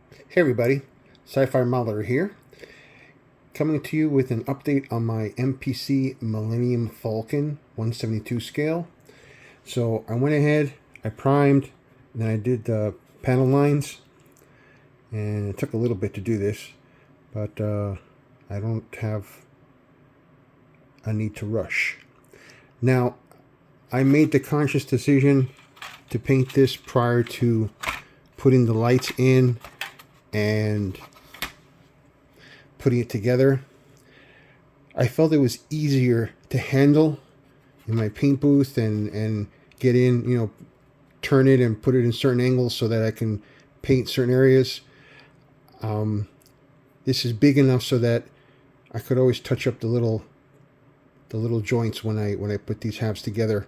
Hey everybody, Sci-Fi Modeler here, coming to you with an update on my MPC Millennium Falcon 172 scale. So I went ahead, I primed, and then I did the panel lines, and it took a little bit to do this, but I don't have a need to rush. Now, I made the conscious decision to paint this prior to putting the lights in and putting it together. I felt it was easier to handle in my paint booth and get in, turn it and put it in certain angles so that I can paint certain areas. This is big enough so that I could always touch up the little joints when I put these halves together.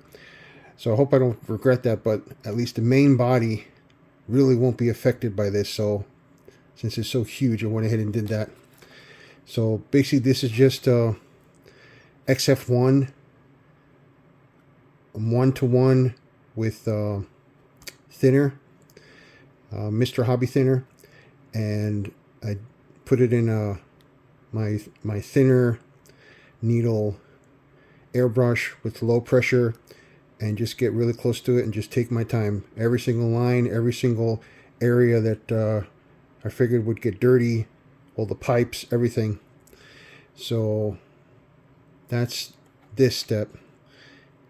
So I hope I don't regret that, but at least the main body really won't be affected by this. So since it's so huge, I went ahead and did that. So basically this is just XF1 1-to-1 with thinner, Mr. Hobby thinner, and I put it in my thinner needle airbrush with low pressure and just get really close to it and just take my time. Every single line, every single area that I figured would get dirty, all the pipes, everything. So that's this step.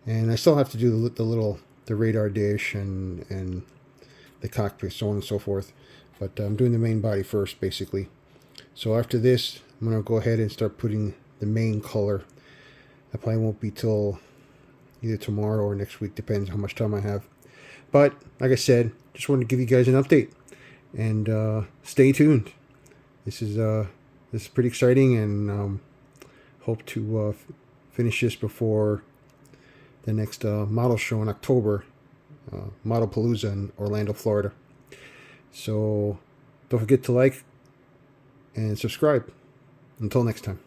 And I still have to do the radar dish and the cockpit, so on and so forth. But I'm doing the main body first, basically. So after this, I'm going to go ahead and start putting the main color. That probably won't be till either tomorrow or next week, depends how much time I have. But like I said, just wanted to give you guys an update, and stay tuned. This is pretty exciting, and hope to finish this before the next model show in October, Model Palooza in Orlando, Florida. So don't forget to like and subscribe. Until next time.